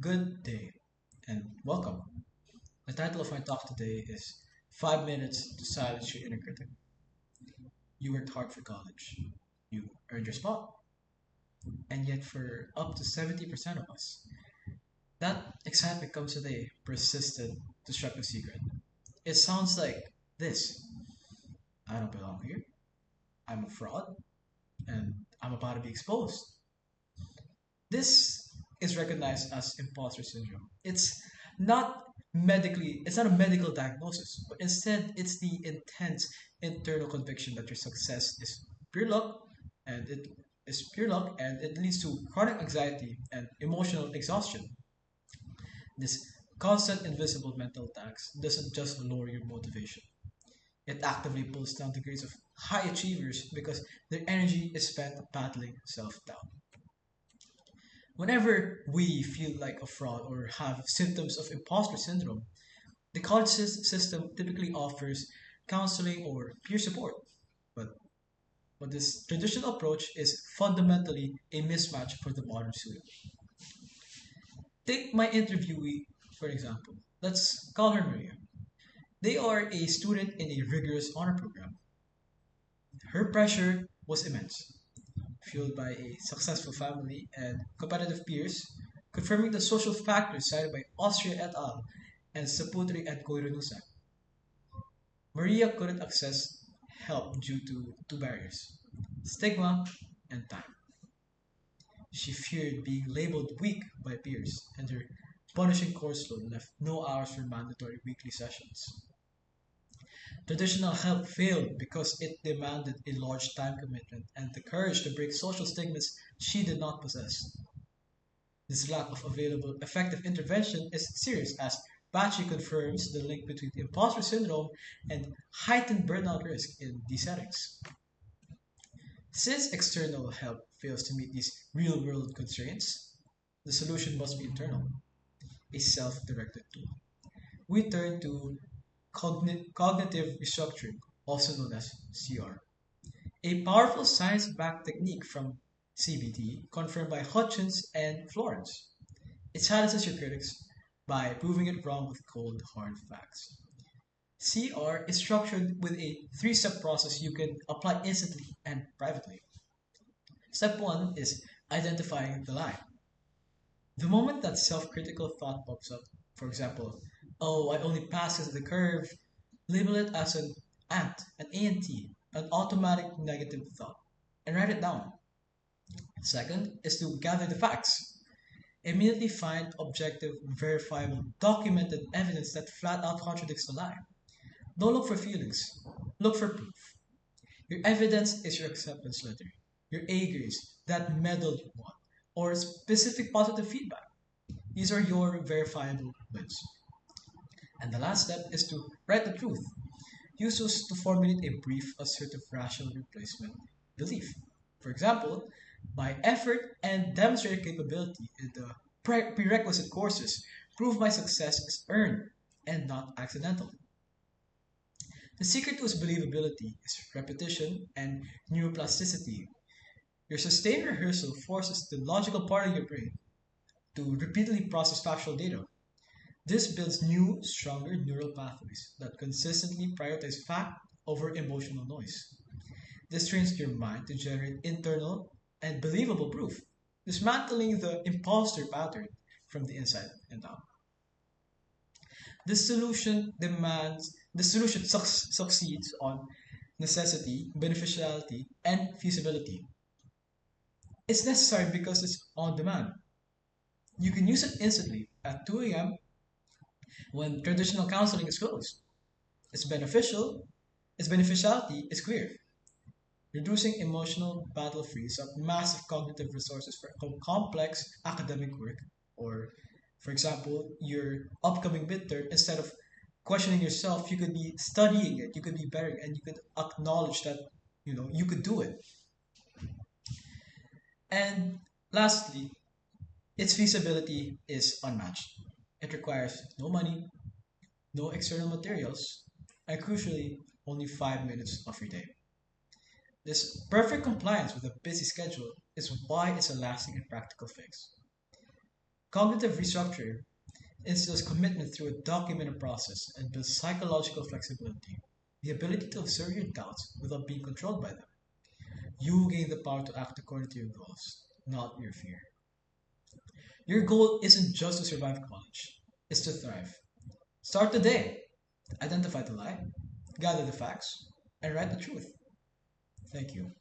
Good day and welcome. The title of my talk today is 5 Minutes to Silence Your Inner Critic. You worked hard for college. You earned your spot. And yet, for up to 70% of us, that excitement comes with a persistent, destructive secret. It sounds like this: I don't belong here. I'm a fraud. And I'm about to be exposed. This is recognized as imposter syndrome. It's not a medical diagnosis, but instead it's the intense internal conviction that your success is pure luck and it leads to chronic anxiety and emotional exhaustion. This constant invisible mental tax doesn't just lower your motivation. It actively pulls down the grades of high achievers because their energy is spent battling self-doubt. Whenever we feel like a fraud or have symptoms of imposter syndrome, the college system typically offers counseling or peer support. But, but this traditional approach is fundamentally a mismatch for the modern student. Take my interviewee, for example. Let's call her Maria. They are a student in a rigorous honor program. Her pressure was immense, fueled by a successful family and competitive peers, confirming the social factors cited by Austria et al. And Saputri and Koirunusa. Maria couldn't access help due to two barriers: stigma and time. She feared being labeled weak by peers, and her punishing course load left no hours for mandatory weekly sessions. Traditional help failed because it demanded a large time commitment and the courage to break social stigmas she did not possess. This lack of available effective intervention is serious, as Bachi confirms the link between imposter syndrome and heightened burnout risk in these settings. Since external help fails to meet these real world constraints, the solution must be internal, a self directed tool. We turn to cognitive restructuring, also known as CR, a powerful science backed technique from CBT confirmed by Hutchins and Florence. It silences your critics by proving it wrong with cold, hard facts. CR is structured with a three-step process you can apply instantly and privately. Step one is identifying the lie. The moment that self-critical thought pops up, for example, oh, I only pass because of the curve, label it as an ANT, an ANT, an automatic negative thought, and write it down. Second is to gather the facts. Immediately find objective, verifiable, documented evidence that flat out contradicts the lie. Don't look for feelings, look for proof. Your evidence is your acceptance letter, your A grades, that medal you want, or specific positive feedback. These are your verifiable wins. And the last step is to write the truth. Use those to formulate a brief, assertive, rational replacement belief. For example, my effort and demonstrated capability in the prerequisite courses prove my success is earned and not accidental. The secret to its believability is repetition and neuroplasticity. Your sustained rehearsal forces the logical part of your brain to repeatedly process factual data. This builds new, stronger neural pathways that consistently prioritize fact over emotional noise. This trains your mind to generate internal and believable proof, dismantling the imposter pattern from the inside and out. This solution succeeds on necessity, beneficiality, and feasibility. It's necessary because it's on demand. You can use it instantly at 2 a.m. when traditional counseling is closed. Its beneficial, its beneficiality is clear. Reducing emotional battle frees up massive cognitive resources for complex academic work, or, for example, your upcoming midterm. Instead of questioning yourself, you could be studying it, you could be better, and you could acknowledge that you could do it. And lastly, its feasibility is unmatched. It requires no money, no external materials, and crucially, only 5 minutes of your day. This perfect compliance with a busy schedule is why it's a lasting and practical fix. Cognitive restructuring instills commitment through a documented process and builds psychological flexibility, the ability to observe your doubts without being controlled by them. You gain the power to act according to your goals, not your fear. Your goal isn't just to survive college, it's to thrive. Start today. Identify the lie, gather the facts, and write the truth. Thank you.